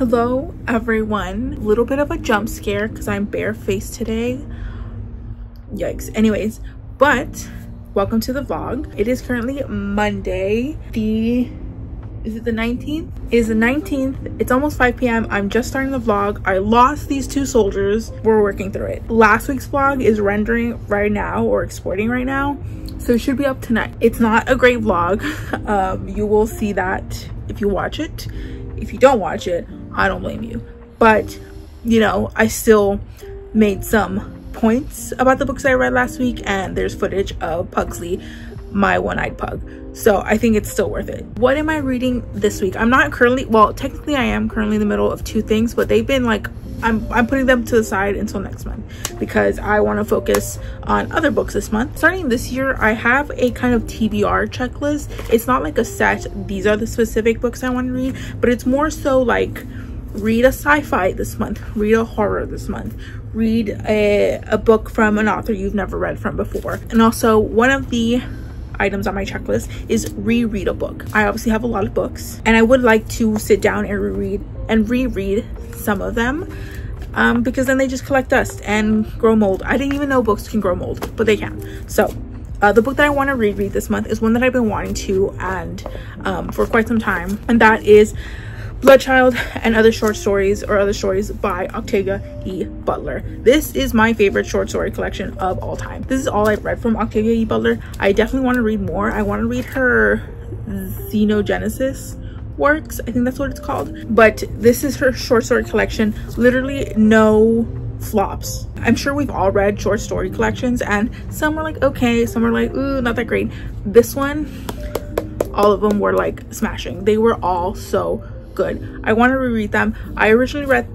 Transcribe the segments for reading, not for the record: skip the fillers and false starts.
Hello everyone. A little bit of a jump scare because I'm barefaced today. Yikes. Anyways, but welcome to the vlog. It is currently Monday. Is it the 19th? It is the 19th. It's almost 5 p.m. I'm just starting the vlog. I lost these two soldiers. We're working through it. Last week's vlog is rendering right now or exporting right now, so it should be up tonight. It's not a great vlog. You will see that if you watch it. If you don't watch it, I don't blame you. But, you know, I still made some points about the books I read last week, and there's footage of Pugsley, my one-eyed pug. So I think it's still worth it. What am I reading this week? I'm not currently, well, technically I am currently in the middle of two things, but they've been like, I'm putting them to the side until next month because I want to focus on other books this month. Starting this year, I have a kind of TBR checklist. It's not like a set, these are the specific books I want to read, but it's more so like read a sci-fi this month, read a horror this month, read a book from an author you've never read from before. And also one of the items on my checklist is reread a book. I obviously have a lot of books and I would like to sit down and reread some of them because then they just collect dust and grow mold. I didn't even know books can grow mold, but they can. So the book that I want to reread this month is one that I've been wanting to and for quite some time, and that is Bloodchild and Other Short Stories, or Other Stories by Octavia E. Butler. This is my favorite short story collection of all time. This is all I've read from Octavia E. Butler. I definitely want to read more. I want to read her Xenogenesis works, I think that's what it's called. But this is her short story collection. Literally no flops. I'm sure we've all read short story collections and some were like okay, some were like ooh, not that great. This one, all of them were like smashing. They were all so good. I want to reread them. I originally read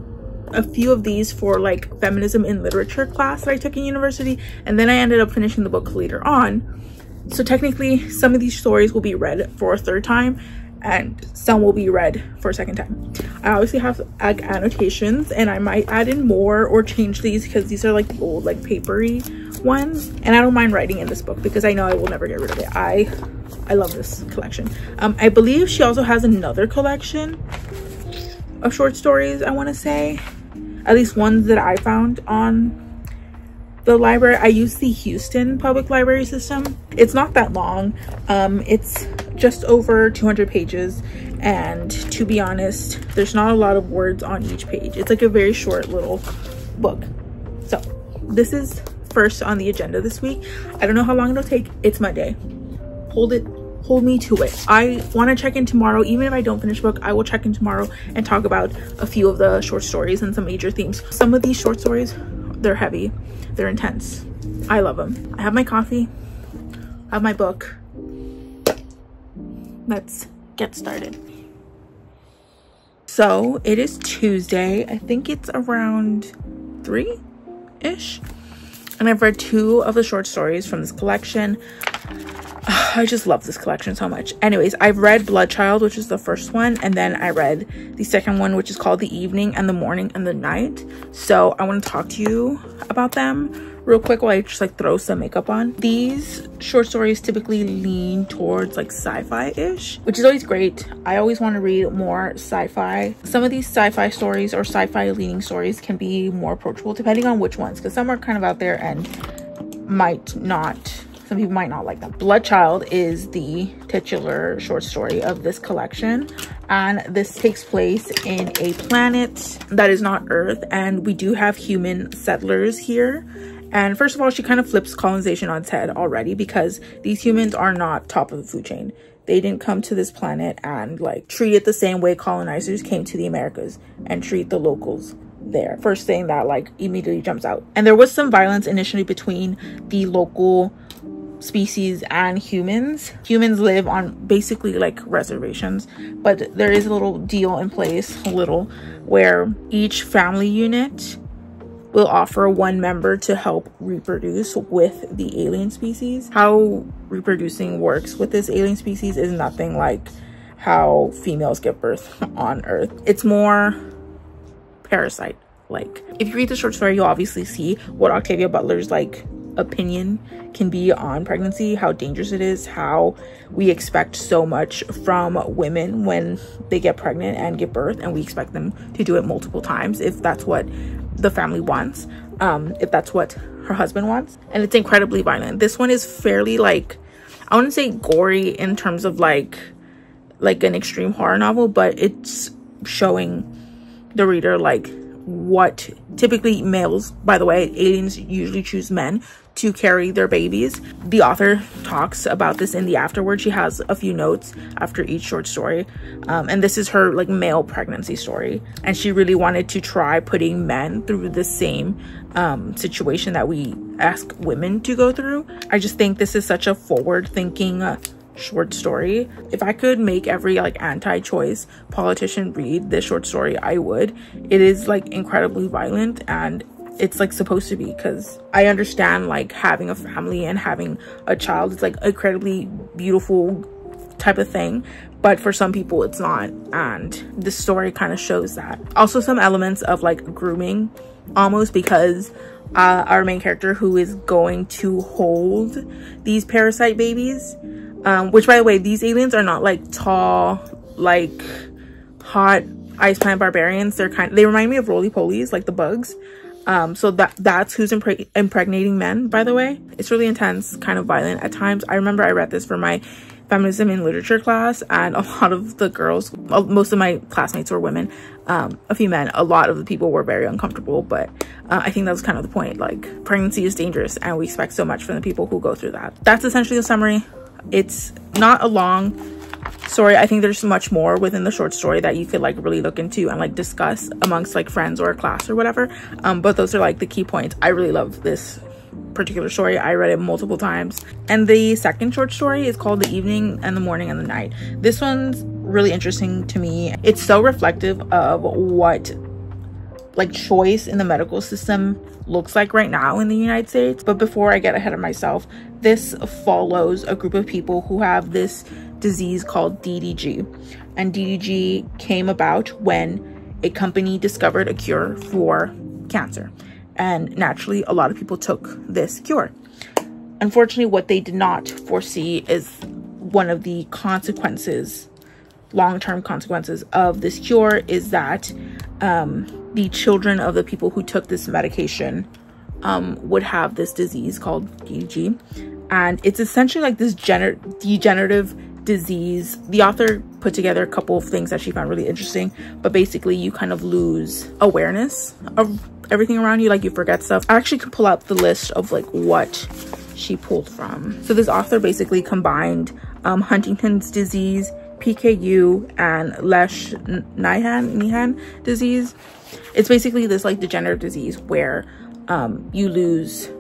a few of these for like feminism in literature class that I took in university, and then I ended up finishing the book later on. So technically some of these stories will be read for a third time and some will be read for a second time. I obviously have like annotations and I might add in more or change these because these are like the old like papery ones, and I don't mind writing in this book because I know I will never get rid of it. I love this collection. I believe she also has another collection of short stories, I want to say, at least ones that I found on the library. I use the Houston Public Library system. It's not that long. It's just over 200 pages, and to be honest, there's not a lot of words on each page. It's like a very short little book. So this is first on the agenda this week. I don't know how long it'll take. It's Monday. Hold me to it. I want to check in tomorrow. Even if I don't finish the book, I will check in tomorrow and talk about a few of the short stories and some major themes. Some of these short stories, they're heavy, they're intense. I love them. I have my coffee, I have my book. Let's get started. So it is Tuesday. I think it's around 3-ish, and I've read two of the short stories from this collection. I just love this collection so much. Anyways, I've read Bloodchild, which is the first one, and then I read the second one, which is called The Evening and the Morning and the Night. So I want to talk to you about them real quick while I just like throw some makeup on. These short stories typically lean towards like sci-fi-ish, which is always great. I always want to read more sci-fi. Some of these sci-fi stories or sci-fi leaning stories can be more approachable depending on which ones, because some are kind of out there and some people might not like them. Bloodchild is the titular short story of this collection, and this takes place in a planet that is not Earth, and we do have human settlers here. And first of all, she kind of flips colonization on its head already, because these humans are not top of the food chain. They didn't come to this planet and like treat it the same way colonizers came to the Americas and treat the locals there. First thing that like immediately jumps out. And there was some violence initially between the local species and humans. Humans live on basically like reservations, but there is a little deal in place, where each family unit will offer one member to help reproduce with the alien species. How reproducing works with this alien species is nothing like how females give birth on Earth. It's more parasite like. If you read the short story, you'll obviously see what Octavia Butler's like opinion can be on pregnancy, how dangerous it is, how we expect so much from women when they get pregnant and give birth, and we expect them to do it multiple times if that's what the family wants, if that's what her husband wants. And it's incredibly violent. This one is fairly, like, I wouldn't say gory in terms of like an extreme horror novel, but it's showing the reader like what typically males, by the way, aliens usually choose men to carry their babies. The author talks about this in the afterword. She has a few notes after each short story, and this is her like male pregnancy story, and she really wanted to try putting men through the same situation that we ask women to go through. I just think this is such a forward thinking short story. If I could make every like anti-choice politician read this short story, I would. It is like incredibly violent, and it's like supposed to be, because I understand like having a family and having a child is like incredibly beautiful type of thing, but for some people it's not, and this story kind of shows that. Also some elements of like grooming almost, because our main character, who is going to hold these parasite babies, which by the way, these aliens are not like tall, like hot ice planet barbarians. They remind me of roly-polies, like the bugs. So that's who's impregnating men, by the way. It's really intense, kind of violent at times. I remember I read this for my feminism in literature class, and a lot of the girls, most of my classmates were women, a few men, a lot of the people were very uncomfortable, but I think that was kind of the point. Like, pregnancy is dangerous, and we expect so much from the people who go through that. That's essentially the summary. It's not a long story. I think there's much more within the short story that you could like really look into and like discuss amongst like friends or a class or whatever, but those are like the key points. I really love this particular story. I read it multiple times. And the second short story is called The Evening and the Morning and the Night. This one's really interesting to me. It's so reflective of what like choice in the medical system looks like right now in the United States. But before I get ahead of myself, this follows a group of people who have this disease called DDG, and DDG came about when a company discovered a cure for cancer, and naturally a lot of people took this cure. Unfortunately, what they did not foresee is one of the consequences, long-term consequences of this cure, is that the children of the people who took this medication would have this disease called DDG, and it's essentially like this degenerative disease. The author put together a couple of things that she found really interesting, but basically you kind of lose awareness of everything around you, like you forget stuff. I actually could pull up the list of like what she pulled from. So this author basically combined Huntington's disease, PKU, and Lesch-Nyhan disease. It's basically this like degenerative disease where you lose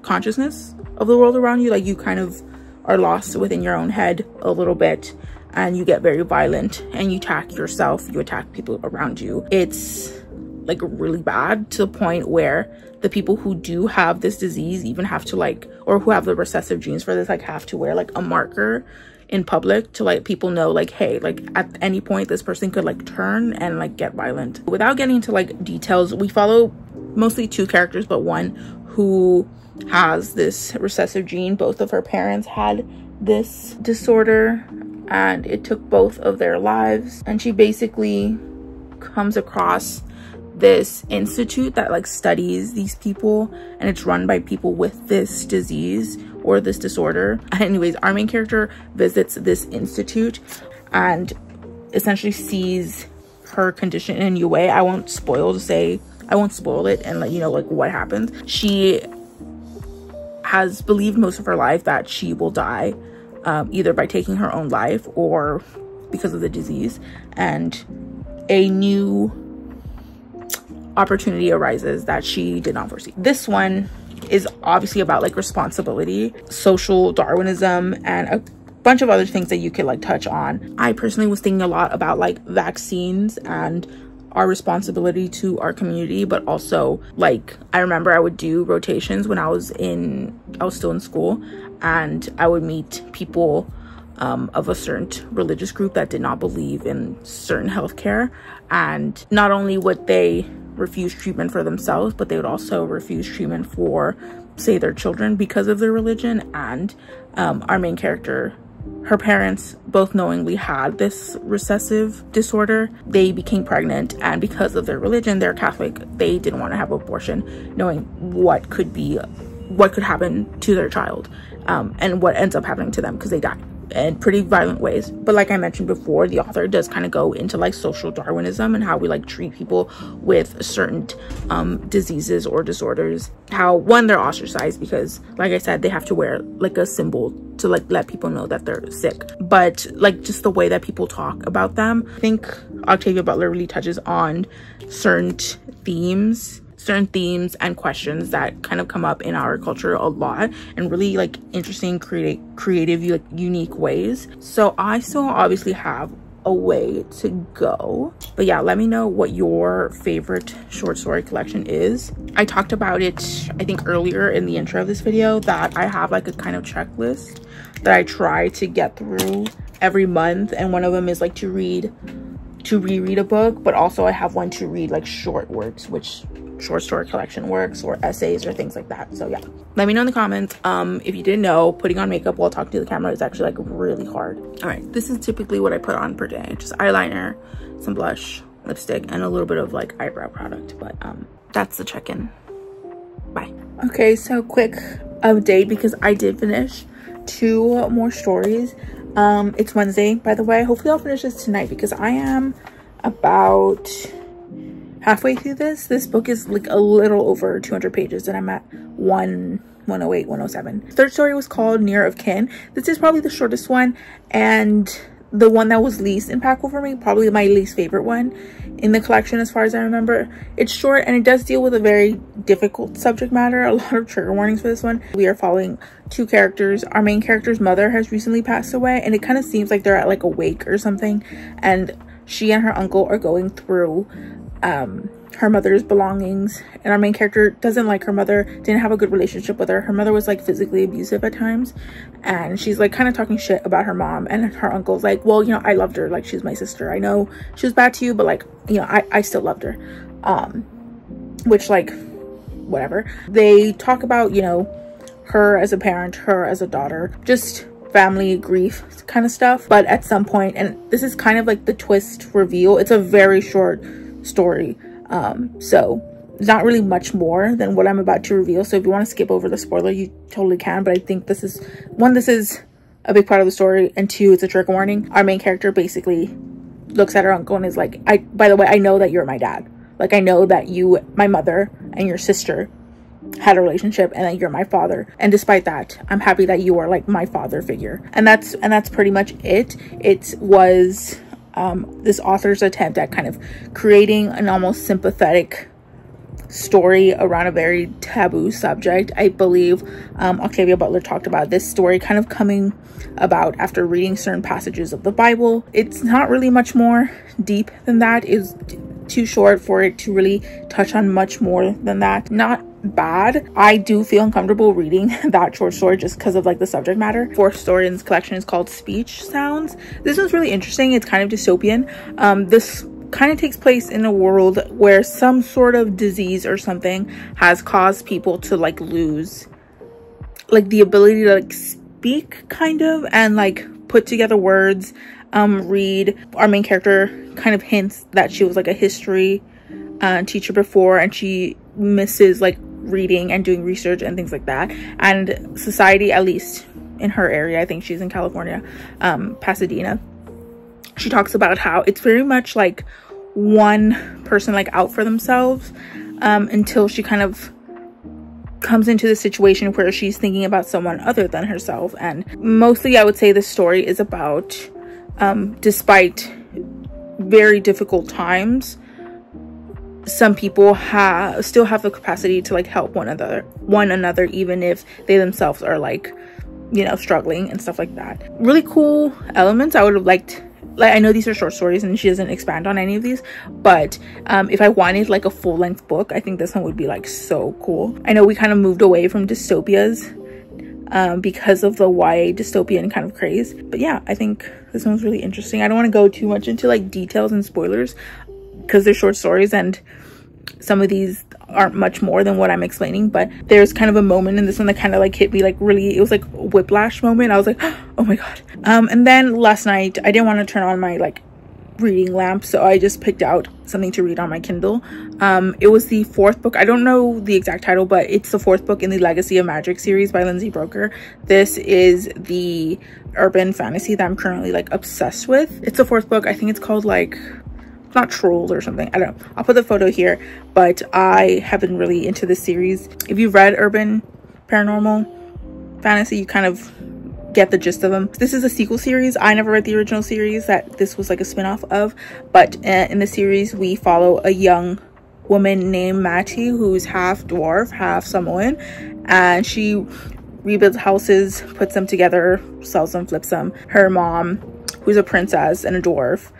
consciousness of the world around you. Like you kind of are lost within your own head a little bit, and you get very violent, and you attack yourself, you attack people around you. It's like really bad, to the point where the people who do have this disease even have to like, or who have the recessive genes for this, like have to wear like a marker in public to let people know like, hey, like at any point this person could like turn and like get violent. Without getting into like details, we follow mostly two characters, but one who has this recessive gene. Both of her parents had this disorder, and it took both of their lives. And she basically comes across this institute that like studies these people, and it's run by people with this disease or this disorder. Anyways, our main character visits this institute and essentially sees her condition in a new way. I won't spoil it and let you know like what happens. She has believed most of her life that she will die, either by taking her own life or because of the disease, and a new opportunity arises that she did not foresee. This one is obviously about like responsibility, social Darwinism, and a bunch of other things that you could like touch on. I personally was thinking a lot about like vaccines and our responsibility to our community, but also like I remember I would do rotations when I was still in school, and I would meet people of a certain religious group that did not believe in certain healthcare, and not only would they refuse treatment for themselves, but they would also refuse treatment for say their children because of their religion. And our main character, her parents both knowingly had this recessive disorder. They became pregnant, and because of their religion, they're Catholic, they didn't want to have abortion, knowing what could happen to their child, and what ends up happening to them, because they die in pretty violent ways. But like I mentioned before, the author does kind of go into like social Darwinism and how we like treat people with certain diseases or disorders. How, one, they're ostracized because, like I said, they have to wear like a symbol to like let people know that they're sick, but like just the way that people talk about them. I think Octavia Butler really touches on certain themes and questions that kind of come up in our culture a lot, and really like interesting, creative, like unique ways. So I still obviously have a way to go, but yeah, let me know what your favorite short story collection is. I talked about it, I think, earlier in the intro of this video, that I have like a kind of checklist that I try to get through every month, and one of them is like to reread a book, but also I have one to read like short works, which short story collection works, or essays or things like that. So yeah, let me know in the comments. If you didn't know, putting on makeup while talking to the camera is actually like really hard. All right, this is typically what I put on per day: just eyeliner, some blush, lipstick, and a little bit of like eyebrow product. But that's the check-in. Bye. Okay, so quick update, because I did finish 2 more stories. It's Wednesday, by the way. Hopefully I'll finish this tonight, because I am about halfway through this. This book is like a little over 200 pages, and I'm at 108, 107. Third story was called Near of Kin. This is probably the shortest one, and the one that was least impactful for me, probably my least favorite one in the collection as far as I remember. It's short, and it does deal with a very difficult subject matter. A lot of trigger warnings for this one. We are following 2 characters. Our main character's mother has recently passed away, and it kind of seems like they're at like a wake or something, and she and her uncle are going through her mother's belongings, and our main character doesn't like her mother, didn't have a good relationship with her. Her mother was like physically abusive at times, and she's like kind of talking shit about her mom, and her uncle's like, well, you know, I loved her, like she's my sister. I know she was bad to you, but like, you know, I still loved her. Which, like, whatever. They talk about, you know, her as a parent, her as a daughter, just family grief kind of stuff. But at some point, and this is kind of like the twist reveal, it's a very short story, so not really much more than what I'm about to reveal. So if you want to skip over the spoiler, you totally can, but I think this is a big part of the story, and 2, it's a trigger warning. Our main character basically looks at her uncle and is like, by the way, I know that you're my dad. Like, I know that my mother and your sister had a relationship, and that you're my father, and despite that, I'm happy that you are like my father figure. And that's pretty much it. It was this author's attempt at kind of creating an almost sympathetic story around a very taboo subject. I believe Octavia Butler talked about this story kind of coming about after reading certain passages of the Bible. It's not really much more deep than that. It's too short for it to really touch on much more than that. Not bad. I do feel uncomfortable reading that short story just because of like the subject matter. 4th story in this collection is called Speech Sounds. This one's really interesting. It's kind of dystopian. This kind of takes place in a world where some sort of disease or something has caused people to like lose like the ability to like speak, kind of, and like put together words, read. Our main character kind of hints that she was like a history teacher before, and she misses like reading and doing research and things like that. And society, at least in her area, I think she's in California, Pasadena, she talks about how it's very much like one person like out for themselves, until she kind of comes into the situation where she's thinking about someone other than herself. And mostly I would say this story is about despite very difficult times, some people still have the capacity to like help one another, even if they themselves are like, you know, struggling and stuff like that. Really cool elements. I would have liked, like, I know these are short stories and she doesn't expand on any of these, but if I wanted like a full-length book, I think this one would be like so cool. I know we kind of moved away from dystopias because of the YA dystopian kind of craze, but yeah, I think this one's really interesting. I don't want to go too much into like details and spoilers because they're short stories, and some of these aren't much more than what I'm explaining, but there's kind of a moment in this one that kind of like hit me like really, it was like a whiplash moment. I was like, oh my god. And then last night I didn't want to turn on my like reading lamp, so I just picked out something to read on my Kindle. It was the 4th book. I don't know the exact title, but it's the 4th book in the Legacy of Magic series by Lindsey Buroker. This is the urban fantasy that I'm currently like obsessed with. It's the 4th book. I think it's called like, not Trolls or something, I don't know. I'll put the photo here, but I have been really into this series. If you've read urban paranormal fantasy, you kind of get the gist of them. This is a sequel series. I never read the original series that this was like a spin-off of, but in the series we follow a young woman named Mattie who's half dwarf, half Samoan, and she rebuilds houses, puts them together, sells them, flips them. Her mom, who's a princess and a dwarf,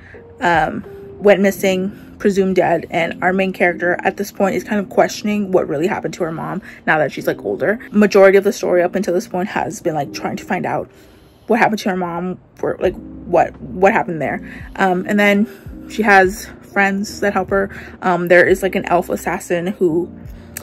went missing, presumed dead, and our main character at this point is kind of questioning what really happened to her mom now that she's like older. Majority of the story up until this point has been like trying to find out what happened to her mom, or like what happened there. And then she has friends that help her. There is like an elf assassin who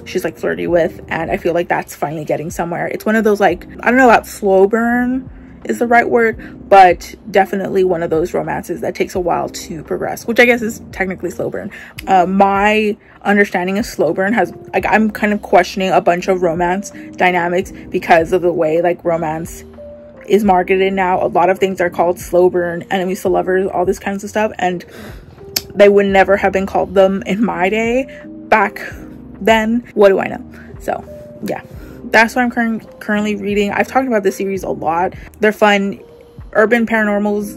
she's like flirty with, and I feel like that's finally getting somewhere. It's one of those like, I don't know about slow burn is the right word, but definitely one of those romances that takes a while to progress, which I guess is technically slow burn. My understanding of slow burn has like, I'm kind of questioning a bunch of romance dynamics because of the way like romance is marketed now. A lot of things are called slow burn, enemies to lovers, all this kinds of stuff, and they would never have been called them in my day. Back then, what do I know? So yeah, that's what I'm currently reading. I've talked about this series a lot. They're fun. Urban paranormals,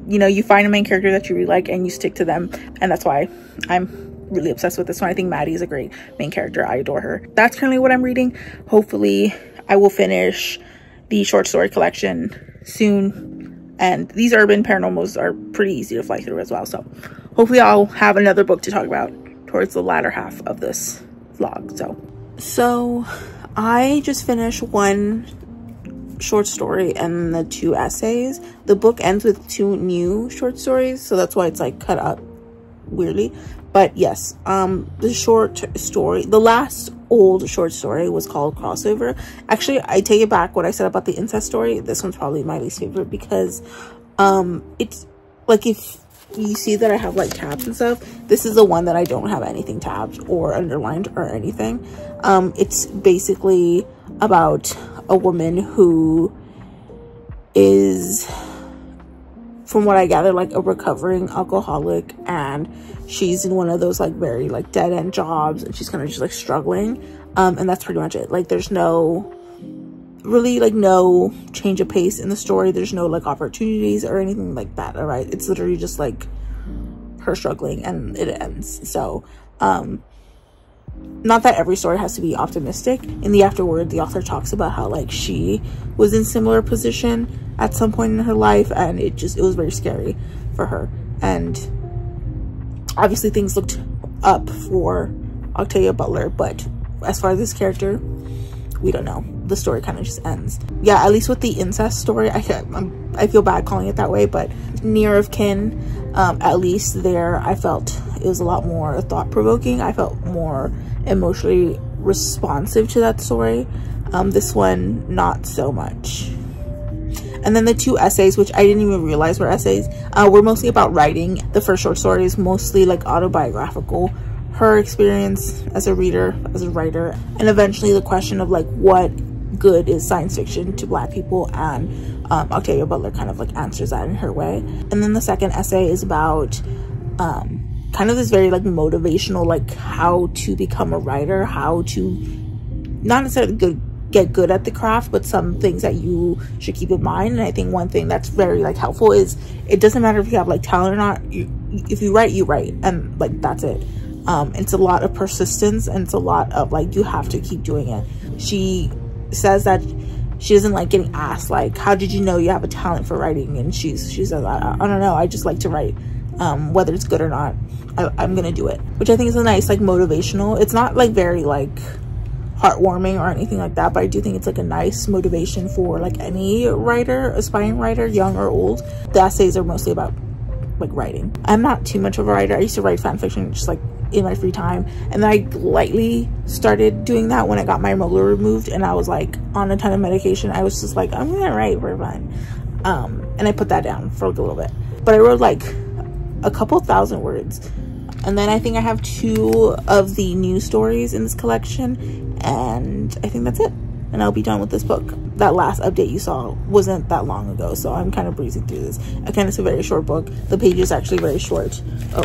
you know, you find a main character that you really like and you stick to them, and that's why I'm really obsessed with this one. I think Maddie is a great main character. I adore her. That's currently what I'm reading. Hopefully I will finish the short story collection soon, and these urban paranormals are pretty easy to fly through as well, so hopefully I'll have another book to talk about towards the latter half of this vlog. So I just finished one short story and the 2 essays. The book ends with 2 new short stories, so that's why it's like cut up weirdly. But yes, the short story, the last old short story was called Crossover. Actually, I take it back what I said about the incest story. This one's probably my least favorite because it's like, if you see that I have like tabs and stuff, this is the one that I don't have anything tabbed or underlined or anything. It's basically about a woman who is, from what I gather, like a recovering alcoholic, and she's in one of those like very like dead-end jobs, and she's kind of just like struggling, and that's pretty much it. Like there's no really like no change of pace in the story. There's no like opportunities or anything like that. All right, it's literally just like her struggling and it ends. So not that every story has to be optimistic. In the afterword, the author talks about how like she was in similar position at some point in her life, and it was very scary for her, and obviously things looked up for Octavia Butler, but as far as this character, we don't know. The story kind of just ends. Yeah, at least with the incest story, I feel bad calling it that way, but Near of Kin, at least there I felt it was a lot more thought-provoking. I felt more emotionally responsive to that story. This one, not so much. And then the 2 essays, which I didn't even realize were essays, were mostly about writing. The first short story is mostly like autobiographical, her experience as a reader, as a writer, and eventually the question of like what good is science fiction to Black people, and Octavia Butler kind of like answers that in her way. And then the second essay is about kind of this very like motivational, like how to become a writer, how to not necessarily get good at the craft, but some things that you should keep in mind. And I think one thing that's very like helpful is it doesn't matter if you have like talent or not. If you write, and like that's it. It's a lot of persistence, and it's a lot of like you have to keep doing it. She says that she doesn't like getting asked like, how did you know you have a talent for writing? And she says, I don't know, I just like to write. Whether it's good or not, I'm gonna do it, which I think is a nice like motivational. It's not like very like heartwarming or anything like that, but I do think it's like a nice motivation for like any writer, aspiring writer, young or old. The essays are mostly about like writing. I'm not too much of a writer. I used to write fan fiction just like in my free time, and then I lightly started doing that when I got my molar removed and I was like on a ton of medication. I was just like, I'm gonna write for fun, and I put that down for like a little bit, but I wrote like a couple thousand words. And then I think I have 2 of the new stories in this collection, and I think that's it, and I'll be done with this book. That last update you saw wasn't that long ago, so I'm kind of breezing through this. Again, it's a very short book. The page is actually very short. Oh,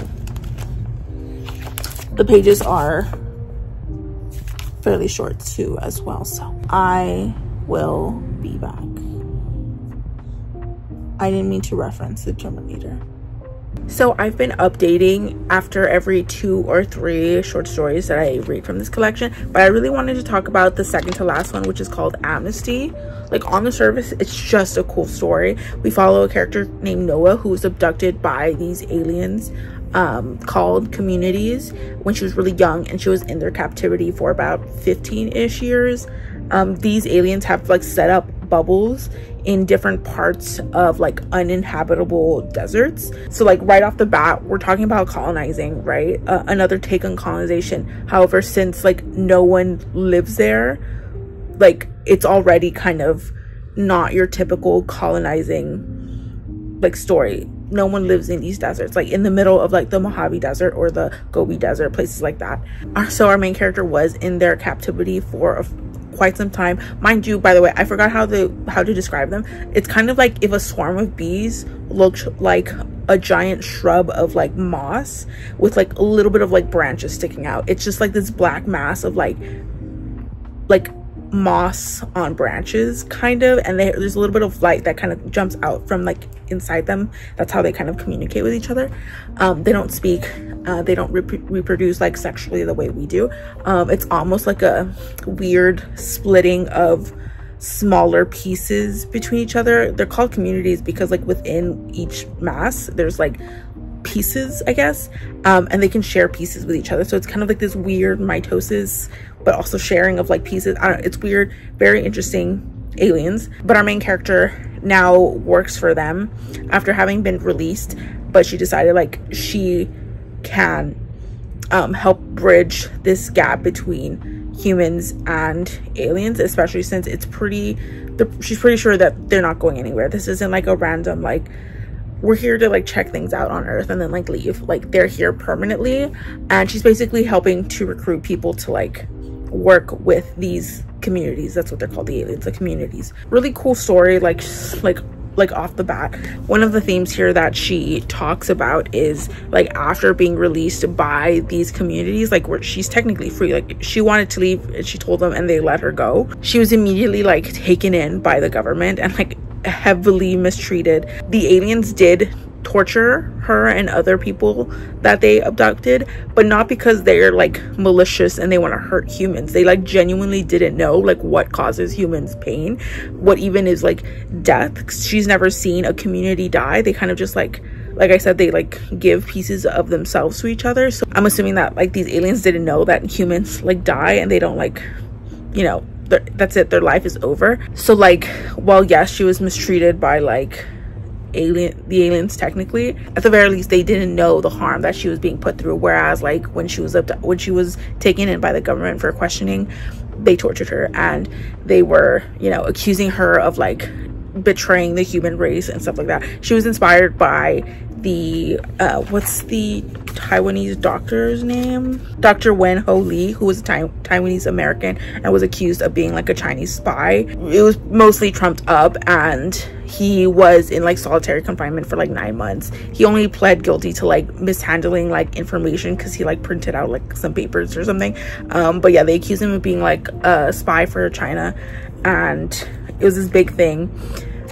the pages are fairly short too as well, so I will be back. I didn't mean to reference the Terminator. So I've been updating after every 2 or 3 short stories that I read from this collection, but I really wanted to talk about the second to last one, which is called Amnesty. Like, on the surface, it's just a cool story. We follow a character named Noah who was abducted by these aliens called Communities when she was really young, and she was in their captivity for about 15-ish years. These aliens have like set up bubbles in different parts of like uninhabitable deserts. So like right off the bat, we're talking about colonizing, right? Another take on colonization. However, since like no one lives there, like it's already kind of not your typical colonizing like story. No one lives in these deserts, like in the middle of like the Mojave Desert or the Gobi Desert, places like that. So our main character was in their captivity for quite some time. Mind you, by the way, I forgot how to describe them. It's kind of like if a swarm of bees looked like a giant shrub of like moss with like a little bit of like branches sticking out. It's just like this black mass of like moss on branches kind of, and there's a little bit of light that kind of jumps out from like inside them. That's how they kind of communicate with each other. They don't speak, they don't reproduce like sexually the way we do. It's almost like a weird splitting of smaller pieces between each other. They're called communities because like within each mass there's like pieces, I guess, and they can share pieces with each other. So it's kind of like this weird mitosis, but also sharing of like pieces. I don't know, it's weird, very interesting aliens. But our main character now works for them after having been released, but she decided like she can help bridge this gap between humans and aliens, especially since it's she's pretty sure that they're not going anywhere. This isn't like a random like we're here to like check things out on Earth and then like leave. Like they're here permanently, and she's basically helping to recruit people to like work with these communities. That's what they're called, the aliens, the communities. Really cool story. Like off the bat, one of the themes here that she talks about is like after being released by these communities, like where she's technically free, like she wanted to leave and she told them and they let her go. She was immediately like taken in by the government and like heavily mistreated. The aliens did torture her and other people that they abducted, but not because they're like malicious and they want to hurt humans. They like genuinely didn't know like what causes humans pain, what even is like death. She's never seen a community die. They kind of just like I said, they like give pieces of themselves to each other. So I'm assuming that like these aliens didn't know that humans like die and they don't like, you know, that's it, their life is over. So like, while yes, she was mistreated by like the aliens, technically, at the very least they didn't know the harm that she was being put through. Whereas like when she was taken in by the government for questioning, they tortured her and they were, you know, accusing her of like betraying the human race and stuff like that. She was inspired by the what's the Taiwanese doctor's name? Dr. Wen Ho Lee, who was a Taiwanese American and was accused of being like a Chinese spy. It was mostly trumped up, and he was in like solitary confinement for like 9 months. He only pled guilty to like mishandling like information because he like printed out like some papers or something. But yeah, they accused him of being like a spy for China, and it was this big thing.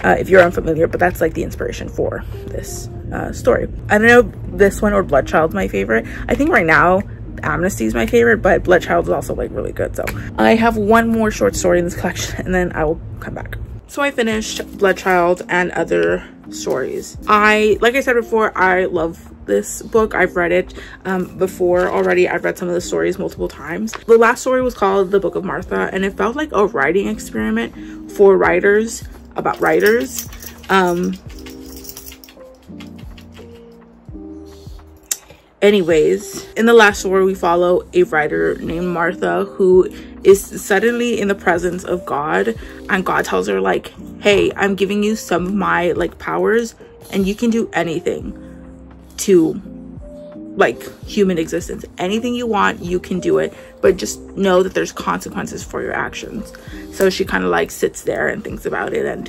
If you're unfamiliar, but that's like the inspiration for this story. I don't know, this one or Bloodchild my favorite. I think right now Amnesty is my favorite, but Bloodchild is also like really good. So I have one more short story in this collection and then I will come back. So I finished Bloodchild and other stories. Like I said before, I love this book. I've read it before already. I've read some of the stories multiple times. The last story was called The Book of Martha, and it felt like a writing experiment for writers, about writers. Anyways, in the last story, we follow a writer named Martha who is suddenly in the presence of God, and God tells her like, hey, I'm giving you some of my like powers and you can do anything to like human existence. Anything you want, you can do it, but just know that there's consequences for your actions. So she kind of like sits there and thinks about it, and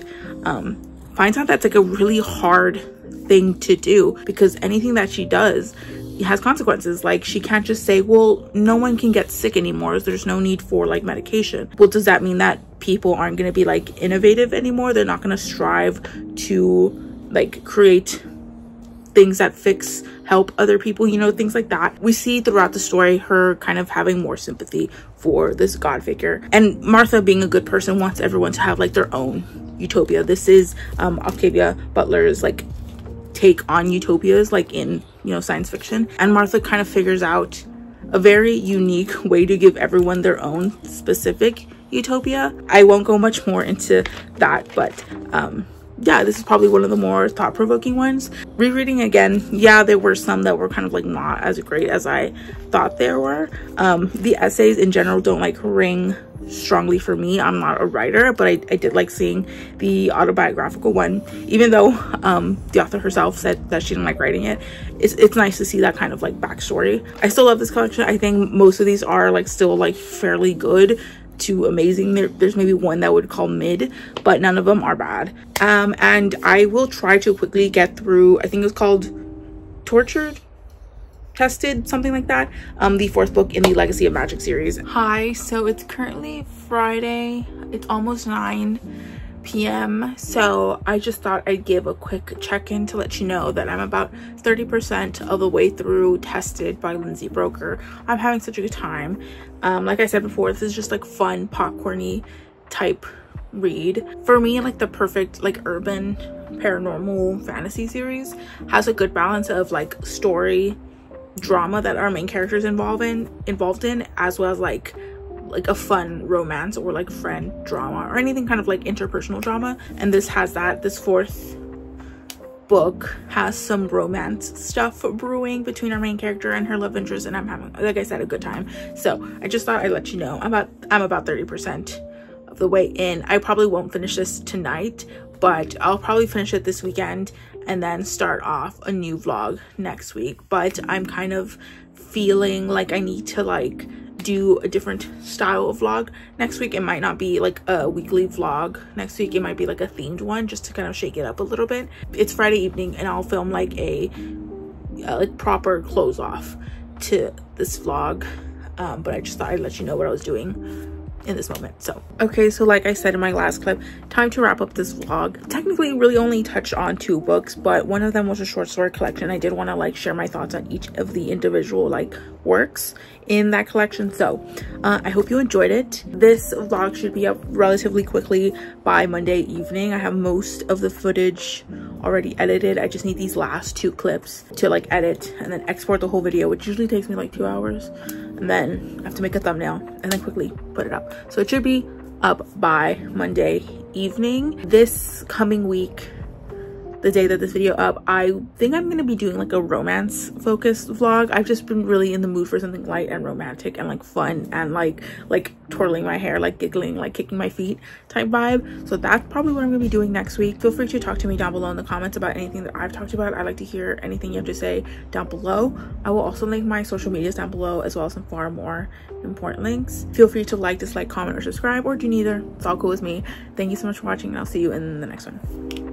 finds out that's like a really hard thing to do, because anything that she does has consequences. Like, she can't just say, well, no one can get sick anymore, there's no need for like medication. Well, does that mean that people aren't going to be like innovative anymore? They're not going to strive to like create things that help other people, you know, things like that. We see throughout the story her kind of having more sympathy for this God figure, and Martha, being a good person, wants everyone to have like their own utopia. This is Octavia Butler's like take on utopias, like in, you know, science fiction, and Martha kind of figures out a very unique way to give everyone their own specific utopia. I won't go much more into that, but yeah, this is probably one of the more thought-provoking ones. Rereading again, yeah, there were some that were kind of like not as great as I thought there were. The essays in general don't like ring strongly for me. I'm not a writer, but I did like seeing the autobiographical one, even though the author herself said that she didn't like writing it. It's nice to see that kind of like backstory. I still love this collection. I think most of these are like still like fairly good to amazing. There's maybe one that would call mid, but none of them are bad. And I will try to quickly get through, I think it was called Tortured, Tested, something like that, the fourth book in the Legacy of Magic series. Hi, so it's currently Friday, it's almost 9 p.m. so I just thought I'd give a quick check-in to let you know that I'm about 30% of the way through Tested by Lindsey Buroker. I'm having such a good time. Like I said before, this is just like fun, popcorny type read for me. Like the perfect like urban paranormal fantasy series has a good balance of like story, drama that our main characters involved in, as well as like a fun romance or like friend drama or anything kind of like interpersonal drama. And this has that. This fourth book has some romance stuff brewing between our main character and her love interest, and I'm having, like I said, a good time. So I just thought I'd let you know I'm about 30% of the way in. I probably won't finish this tonight, but I'll probably finish it this weekend and then start off a new vlog next week. But I'm kind of feeling like I need to like do a different style of vlog next week. It might not be like a weekly vlog next week, it might be like a themed one, just to kind of shake it up a little bit. It's Friday evening and I'll film like a like proper close off to this vlog, but I just thought I'd let you know what I was doing in this moment. So okay, so like I said in my last clip, time to wrap up this vlog. Technically really only touched on 2 books, but one of them was a short story collection. I did want to like share my thoughts on each of the individual like works in that collection. So I hope you enjoyed it. This vlog should be up relatively quickly by Monday evening. I have most of the footage already edited. I just need these last 2 clips to like edit and then export the whole video, which usually takes me like 2 hours, and then I have to make a thumbnail and then quickly put it up. So it should be up by Monday evening. This coming week, the day that this video up, I think I'm gonna be doing like a romance focused vlog. I've just been really in the mood for something light and romantic and like fun and like twirling my hair, like giggling, like kicking my feet type vibe. So that's probably what I'm gonna be doing next week. Feel free to talk to me down below in the comments about anything that I've talked about. I'd like to hear anything you have to say down below. I will also link my social medias down below, as well as some far more important links. Feel free to like, dislike, comment, or subscribe, or do neither. It's all cool with me. Thank you so much for watching, and I'll see you in the next one.